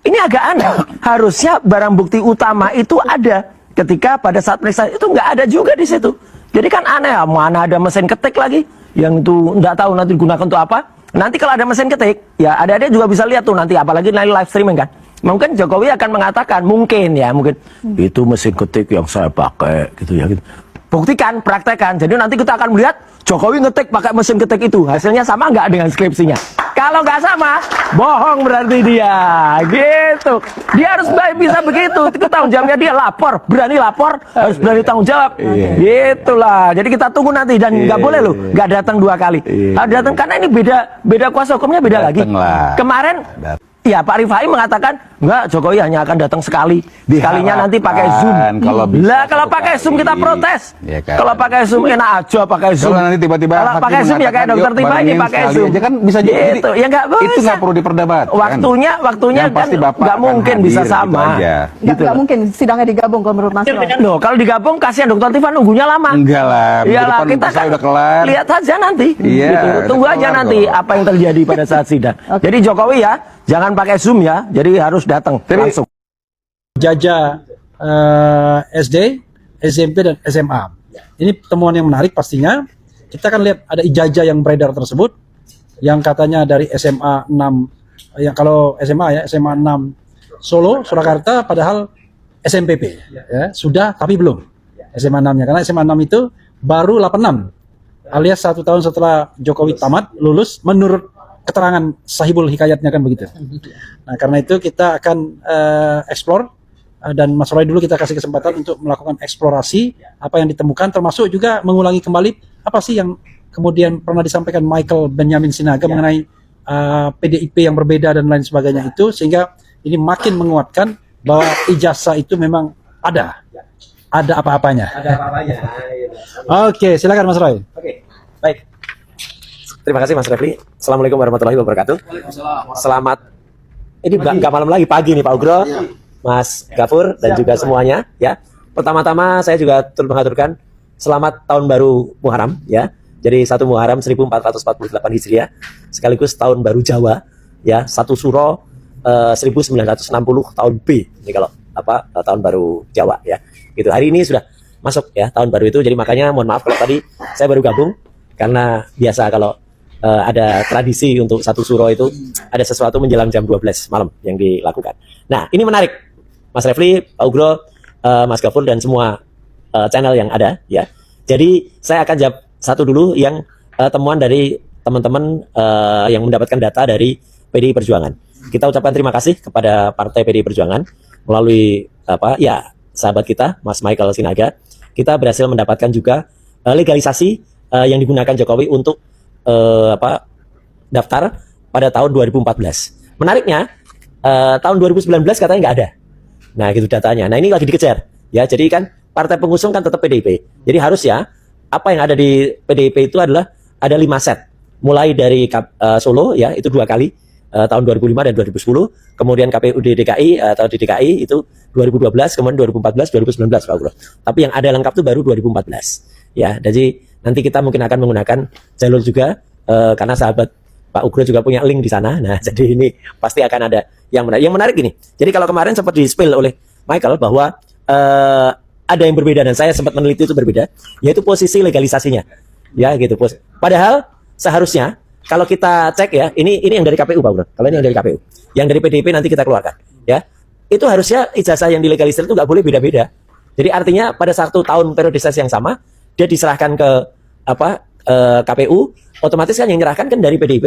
[SPEAKER 15] Ini agak aneh. Harusnya barang bukti utama itu ada ketika pada saat periksa itu nggak ada juga di situ. Jadi kan aneh ya, mana ada mesin ketik lagi yang itu nggak tahu nanti digunakan untuk apa. Nanti kalau ada mesin ketik, ya ada juga bisa lihat tuh nanti, apalagi live streaming kan. Mungkin Jokowi akan mengatakan mungkin itu mesin ketik yang saya pakai gitu ya. Gitu. Buktikan, praktekkan. Jadi nanti kita akan melihat Jokowi ngetik pakai mesin ketik itu. Hasilnya sama nggak dengan skripsinya? Kalau nggak sama, bohong berarti dia. Gitu. Dia harus bisa begitu. Itu tanggung jawabnya dia, lapor, berani lapor, harus berani tanggung jawab. Gitulah. Jadi kita tunggu nanti dan nggak boleh loh, nggak datang 2 kali. Harus datang karena ini beda kuasa hukumnya beda lagi. Kemarin ya Pak Rifai mengatakan enggak, Jokowi hanya akan datang sekali. Sekalinya nanti pakai Zoom. Kalau pakai Zoom kita protes. Kalau pakai Zoom enak aja pakai Zoom.
[SPEAKER 12] Kalau nanti tiba-tiba
[SPEAKER 15] kalau pakai Zoom ya kayak dokter Tifa ini pakai Zoom.
[SPEAKER 12] Kan bisa jadi.
[SPEAKER 15] Itu ya nggak bisa.
[SPEAKER 12] Itu nggak perlu diperdebat.
[SPEAKER 15] Waktunya kan nggak mungkin bisa sama.
[SPEAKER 7] Nggak mungkin sidangnya digabung kalau menurut Mas Roy.
[SPEAKER 15] Loh, kalau digabung kasihan dokter Tifa nunggunya lama.
[SPEAKER 12] Enggak lah.
[SPEAKER 15] Iyalah, kita kan
[SPEAKER 12] udah kelar.
[SPEAKER 15] Lihat saja nanti. Gitu. Tunggu aja nanti apa yang terjadi pada saat sidang. Jadi Jokowi ya jangan pakai Zoom ya. Jadi harus datang langsung.
[SPEAKER 16] Jajah SD, SMP dan SMA. Ini pertemuan yang menarik pastinya. Kita akan lihat ada ijazah yang beredar tersebut yang katanya dari SMA 6 yang kalau SMA ya SMA 6 Solo, Surakarta, padahal SMPP ya, sudah tapi belum SMA 6-nya karena SMA 6 itu baru 86 alias 1 tahun setelah Jokowi tamat lulus menurut keterangan Sahibul Hikayatnya kan begitu. Nah karena itu kita akan explore dan Mas Roy dulu kita kasih kesempatan untuk melakukan eksplorasi apa yang ditemukan termasuk juga mengulangi kembali apa sih yang kemudian pernah disampaikan Michael Benyamin Sinaga mengenai PDIP yang berbeda dan lain sebagainya itu sehingga ini makin menguatkan bahwa ijazah itu memang ada apa-apanya. Oke, silakan Mas Roy.
[SPEAKER 17] Oke, baik. Terima kasih Mas Refli. Assalamualaikum warahmatullahi wabarakatuh. Selamat. Ini nggak malam lagi, pagi nih Pak Ugro, Mas Gafur dan juga semuanya. Ya. Pertama-tama saya juga turut mengaturkan selamat tahun baru Muharram. Ya. Jadi 1 Muharram 1448 Hijriah, sekaligus tahun baru Jawa. Ya, 1 Suro 1960 tahun B. Ini kalau tahun baru Jawa. Ya. Gitu. Hari ini sudah masuk ya tahun baru itu. Jadi makanya mohon maaf kalau tadi saya baru gabung karena biasa kalau ada tradisi untuk 1 Suro itu ada sesuatu menjelang jam 12 malam yang dilakukan. Nah ini menarik Mas Refli, Pak Ugro, Mas Gafur dan semua channel yang ada ya. Jadi saya akan jawab satu dulu yang temuan dari teman-teman yang mendapatkan data dari PDI Perjuangan. Kita ucapkan terima kasih kepada Partai PDI Perjuangan melalui sahabat kita Mas Michael Sinaga. Kita berhasil mendapatkan juga legalisasi yang digunakan Jokowi untuk daftar pada tahun 2014. Menariknya tahun 2019 katanya nggak ada. Nah gitu datanya. Nah ini lagi dikejar ya. Jadi kan partai pengusung kan tetap PDIP. Jadi harus ya apa yang ada di PDIP itu adalah ada 5 set. Mulai dari Solo ya itu 2 kali tahun 2005 dan 2010. Kemudian KPUD DKI atau di DKI itu 2012, kemudian 2014, 2019 Pak Ugro. Tapi yang ada lengkap itu baru 2014. Ya, jadi nanti kita mungkin akan menggunakan jalur juga karena sahabat Pak Ugro juga punya link di sana. Nah, jadi ini pasti akan ada yang menarik. Yang menarik gini. Jadi kalau kemarin sempat di-spill oleh Michael bahwa ada yang berbeda dan saya sempat meneliti itu berbeda, yaitu posisi legalisasinya. Ya, gitu. Padahal seharusnya kalau kita cek ya, ini yang dari KPU Pak Ugro. Kalau ini yang dari KPU. Yang dari PDIP nanti kita keluarkan, ya. Itu harusnya ijazah yang dilegalisir itu nggak boleh beda-beda. Jadi artinya pada 1 tahun periodisasi yang sama dia diserahkan ke KPU, otomatis kan yang menyerahkan kan dari PDIP.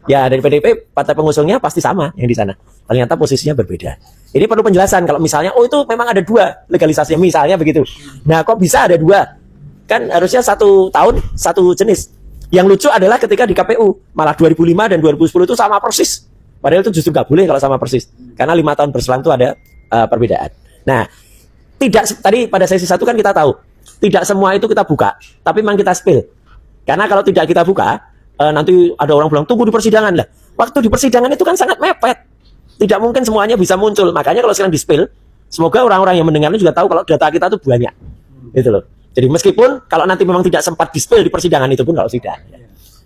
[SPEAKER 17] Ya dari PDIP partai pengusungnya pasti sama yang di sana. Ternyata posisinya berbeda. Ini perlu penjelasan kalau misalnya itu memang ada 2 legalisasi misalnya begitu. Nah kok bisa ada 2? Kan harusnya 1 tahun 1 jenis. Yang lucu adalah ketika di KPU malah 2005 dan 2010 itu sama persis. Padahal itu justru nggak boleh kalau sama persis. Karena 5 tahun berselang itu ada perbedaan. Nah tadi pada sesi 1 kan kita tahu tidak semua itu kita buka, tapi memang kita spill. Karena kalau tidak kita buka, nanti ada orang bilang tunggu di persidangan lah. Waktu di persidangan itu kan sangat mepet. Tidak mungkin semuanya bisa muncul. Makanya kalau sekarang di spill, semoga orang-orang yang mendengarnya juga tahu kalau data kita itu banyak. Gitu loh. Jadi meskipun kalau nanti memang tidak sempat di spill di persidangan itu pun kalau sidang.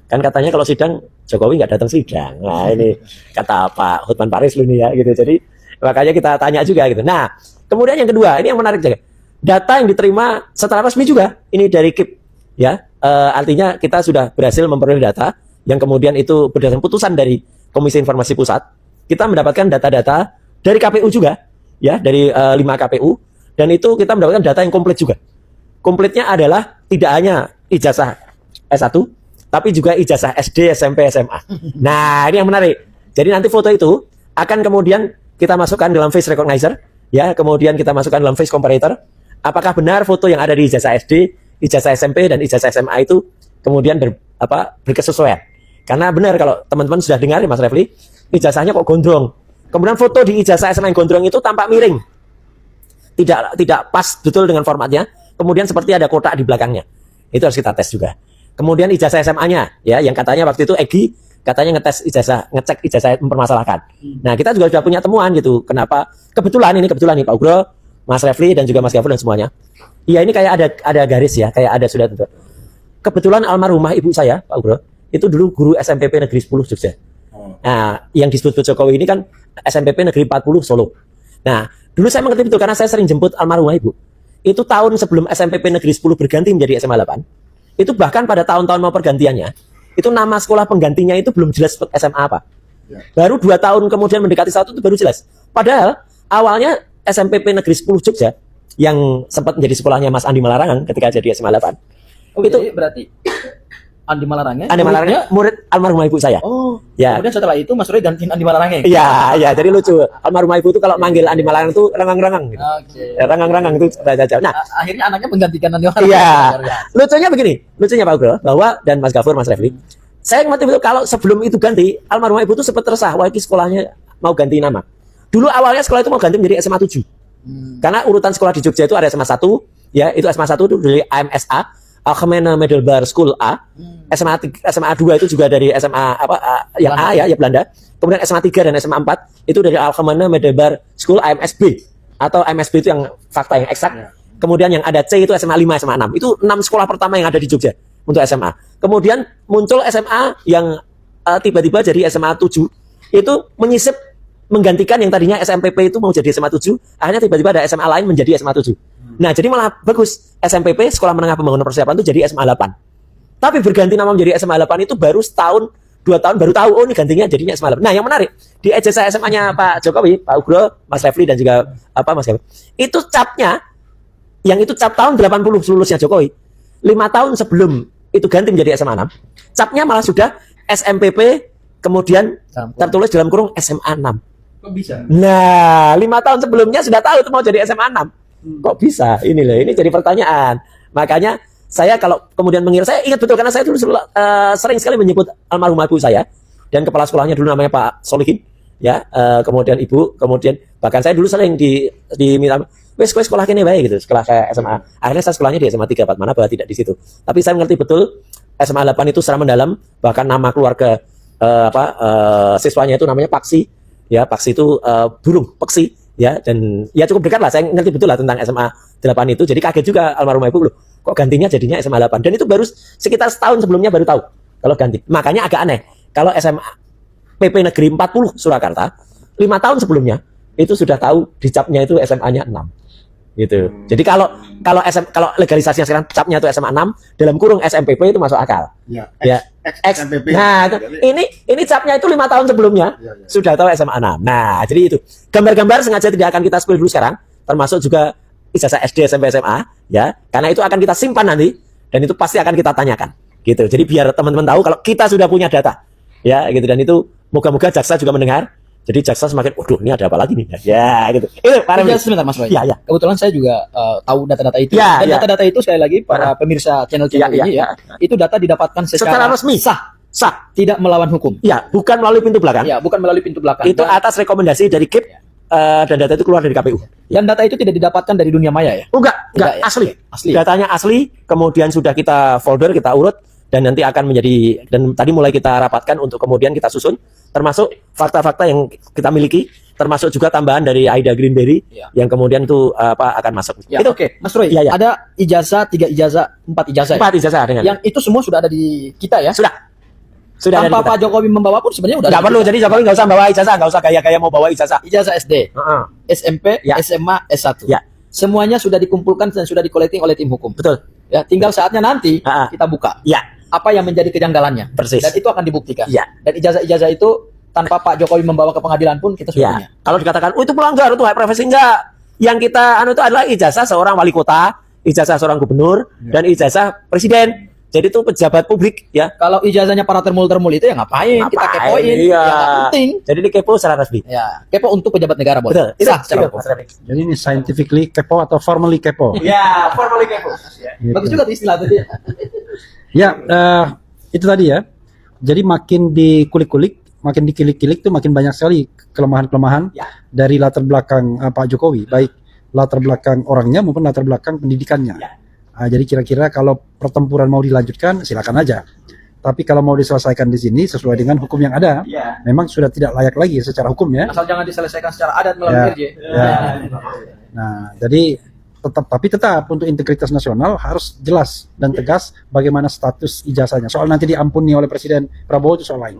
[SPEAKER 17] Kan katanya kalau sidang Jokowi nggak datang sidang. Nah ini kata Pak Hotman Paris lu nih ya gitu. Jadi makanya kita tanya juga gitu. Nah kemudian yang kedua ini yang menarik juga. Data yang diterima secara resmi juga ini dari KIP ya. Artinya kita sudah berhasil memperoleh data yang kemudian itu berdasarkan putusan dari Komisi Informasi Pusat. Kita mendapatkan data-data dari KPU juga ya, dari 5 KPU dan itu kita mendapatkan data yang komplit juga. Komplitnya adalah tidak hanya ijazah S1 tapi juga ijazah SD, SMP, SMA. Nah, ini yang menarik. Jadi nanti foto itu akan kemudian kita masukkan dalam face recognizer, ya, kemudian kita masukkan dalam face comparator. Apakah benar foto yang ada di ijazah SD, ijazah SMP, dan ijazah SMA itu kemudian berkesesuaian? Karena benar kalau teman-teman sudah dengar ya Mas Refli, ijazahnya kok gondrong. Kemudian foto di ijazah SMA yang gondrong itu tampak miring. Tidak pas betul dengan formatnya. Kemudian seperti ada kotak di belakangnya. Itu harus kita tes juga. Kemudian ijazah SMA-nya, ya, yang katanya waktu itu Egi katanya ngecek ijazah mempermasalahkan. Nah, kita juga sudah punya temuan gitu. Kenapa? Kebetulan nih Pak Ugro, Mas Refli dan juga Mas Gafur dan semuanya. Iya, ini kayak ada garis ya, kayak ada sudah tentu. Kebetulan almarhumah ibu saya, Pak Ugro, itu dulu guru SMPP Negeri 10 Jogja. Nah, yang disebut Jokowi ini kan SMPP Negeri 40 Solo. Nah, dulu saya mengerti betul karena saya sering jemput almarhumah ibu. Itu tahun sebelum SMPP Negeri 10 berganti menjadi SMA 8. Itu bahkan pada tahun-tahun mau pergantiannya, itu nama sekolah penggantinya itu belum jelas SMA apa. Baru 2 tahun kemudian mendekati 1 itu baru jelas. Padahal awalnya SMPP Negeri 10 Jogja yang sempat menjadi sekolahnya Mas Andi Malarangan ketika jadi SMA 8.
[SPEAKER 13] Itu berarti Andi Malarangnya
[SPEAKER 17] murid almarhumah ibu saya.
[SPEAKER 13] Oh,
[SPEAKER 17] ya.
[SPEAKER 13] Kemudian setelah itu Mas Roy gantiin Andi Malarangnya.
[SPEAKER 17] Iya, jadi lucu. Almarhumah ibu itu kalau manggil Andi Malarang itu rengang-rengang gitu. Rengang-rengang itu saja. Nah,
[SPEAKER 13] akhirnya anaknya menggantikan Andi Malarang.
[SPEAKER 17] Iya. Lucunya begini, lucunya Pak Ugro, bahwa dan Mas Gafur, Mas Refli, saya ngerti betul kalau sebelum itu ganti, almarhumah ibu itu sempat resah, wah ini sekolahnya mau ganti nama. Dulu awalnya sekolah itu mau ganti menjadi SMA 7. Karena urutan sekolah di Jogja itu ada SMA 1, ya, itu SMA 1 itu dari AMSA, Algemene Middelbare School A. SMA 2 itu juga dari SMA yang A ya Belanda. Kemudian SMA 3 dan SMA 4 itu dari Algemene Middelbare School AMSB atau AMSB itu yang fakta yang eksak. Kemudian yang ada C itu SMA 5, SMA 6. Itu 6 sekolah pertama yang ada di Jogja untuk SMA. Kemudian muncul SMA yang tiba-tiba jadi SMA 7. Itu menyisip menggantikan yang tadinya SMPP itu mau jadi SMA 7, akhirnya tiba-tiba ada SMA lain menjadi SMA 7. Nah, jadi malah bagus. SMPP, Sekolah Menengah Pembangunan Persiapan itu jadi SMA 8. Tapi berganti nama menjadi SMA 8 itu baru setahun, 2 tahun baru tahu, oh ini gantinya jadinya SMA 8. Nah, yang menarik, di ijazah SMA-nya Pak Jokowi, Pak Ugro, Mas Refli dan juga Mas Gafur, itu capnya, yang itu cap tahun 80 lulusnya Jokowi, 5 tahun sebelum itu ganti menjadi SMA 6, capnya malah sudah SMPP, kemudian tertulis dalam kurung SMA 6.
[SPEAKER 13] Kok bisa?
[SPEAKER 17] Nah, 5 tahun sebelumnya sudah tahu itu mau jadi SMA 6. Kok bisa? Ini loh, ini jadi pertanyaan. Makanya saya kalau kemudian mengira, saya ingat betul karena saya dulu sering sekali menyebut almarhumah ibu saya dan kepala sekolahnya dulu namanya Pak Solihin, ya, kemudian ibu, kemudian bahkan saya dulu sering diminta, wes sekolah kene baik gitu, sekolah kayak SMA. Akhirnya saya sekolahnya di SMA 3 mana bahwa tidak di situ. Tapi saya mengerti betul SMA 8 itu secara mendalam, bahkan nama keluarga siswanya itu namanya Paksi, ya, Paksi itu burung, Peksi, ya, dan ya cukup dekat lah, saya ngerti betul lah tentang SMA 8 itu. Jadi kaget juga almarhumah ibu loh, kok gantinya jadinya SMA 8, dan itu baru sekitar setahun sebelumnya baru tahu kalau ganti. Makanya agak aneh kalau SMA PP Negeri 40 Surakarta 5 tahun sebelumnya itu sudah tahu dicapnya itu SMA-nya 6 gitu. Jadi kalau legalisasinya sekarang capnya itu SMA 6 dalam kurung SMPP itu masuk akal. Ya. SMPP. Nah, ini capnya itu 5 tahun sebelumnya sudah tahu SMA 6. Nah, jadi itu. Gambar-gambar sengaja tidak akan kita spill dulu sekarang, termasuk juga ijazah SD, SMP, SMA, ya. Karena itu akan kita simpan nanti dan itu pasti akan kita tanyakan. Gitu. Jadi biar teman-teman tahu kalau kita sudah punya data. Ya, gitu, dan itu moga-moga jaksa juga mendengar. Jadi jaksa semakin, waduh, ini ada apa lagi nih? Ya, gitu. Itu para
[SPEAKER 13] sebentar Mas Roy.
[SPEAKER 17] Ya.
[SPEAKER 13] Kebetulan saya juga tahu data-data itu.
[SPEAKER 17] Ya,
[SPEAKER 13] dan data-data itu sekali lagi para pemirsa channel-channel ini ya, itu data didapatkan secara
[SPEAKER 17] resmi,
[SPEAKER 13] sah,
[SPEAKER 17] tidak
[SPEAKER 13] melawan hukum.
[SPEAKER 17] Ya, bukan melalui pintu belakang.
[SPEAKER 13] Ya, bukan melalui pintu belakang.
[SPEAKER 17] Itu atas rekomendasi dari KIP dan data itu keluar dari KPU.
[SPEAKER 13] Dan data itu tidak didapatkan dari dunia maya ya?
[SPEAKER 17] Enggak, asli.
[SPEAKER 13] Asli.
[SPEAKER 17] Datanya asli, kemudian sudah kita folder, kita urut, dan nanti akan menjadi, dan tadi mulai kita rapatkan untuk kemudian kita susun, termasuk fakta-fakta yang kita miliki, termasuk juga tambahan dari Aida Greenberry yang kemudian itu akan masuk.
[SPEAKER 13] Ya, itu oke. Mas Roy, ada ijazah, 3 ijazah, 4 ijazah.
[SPEAKER 17] 4 ijazah dengan.
[SPEAKER 13] Yang itu semua sudah ada di kita ya?
[SPEAKER 17] Sudah
[SPEAKER 13] tanpa Pak Jokowi membawa pun sebenarnya udah.
[SPEAKER 17] Nggak perlu, jadi Jokowi nggak usah bawa ijazah, nggak usah gaya-gaya mau bawa ijazah.
[SPEAKER 13] Ijazah SD, SMP, SMA, S1.
[SPEAKER 17] Ya.
[SPEAKER 13] Semuanya sudah dikumpulkan dan sudah di-collecting oleh tim hukum.
[SPEAKER 17] Betul.
[SPEAKER 13] Ya, tinggal saatnya nanti kita buka.
[SPEAKER 17] Ya.
[SPEAKER 13] Apa yang menjadi kejanggalannya.
[SPEAKER 17] Persis.
[SPEAKER 13] Dan itu akan dibuktikan.
[SPEAKER 17] Ya.
[SPEAKER 13] Dan ijazah-ijazah itu tanpa Pak Jokowi membawa ke pengadilan pun kita sudah punya.
[SPEAKER 17] Kalau dikatakan, oh itu pelanggar, itu hak privasi, enggak. Yang kita itu adalah ijazah seorang wali kota, ijazah seorang gubernur, dan ijazah presiden. Jadi itu pejabat publik ya.
[SPEAKER 13] Kalau ijazahnya para termul itu ya ngapain? Kita kepoin.
[SPEAKER 17] Iya.
[SPEAKER 13] Ya, nggak penting.
[SPEAKER 17] Jadi ini kepo secara resmi.
[SPEAKER 13] Ya, kepo untuk pejabat negara boleh.
[SPEAKER 17] Betul.
[SPEAKER 13] Sah secara hukum.
[SPEAKER 16] Jadi ini scientifically kepo atau formally kepo?
[SPEAKER 13] Ya, formally kepo.
[SPEAKER 16] Gitu.
[SPEAKER 13] Bagus juga tuh istilah tadi.
[SPEAKER 16] Ya, itu tadi ya. Jadi makin dikulik-kulik, makin dikilik-kilik tuh makin banyak sekali kelemahan-kelemahan dari latar belakang Pak Jokowi, baik latar belakang orangnya maupun latar belakang pendidikannya. Jadi kira-kira kalau pertempuran mau dilanjutkan, silakan aja. Tapi kalau mau diselesaikan di sini sesuai dengan hukum yang ada, memang sudah tidak layak lagi secara hukum ya.
[SPEAKER 13] Asal jangan diselesaikan secara adat melalui RJ.
[SPEAKER 16] Nah, jadi tetap untuk integritas nasional harus jelas dan tegas bagaimana status ijazahnya. Soal nanti diampuni oleh Presiden Prabowo itu soal lain.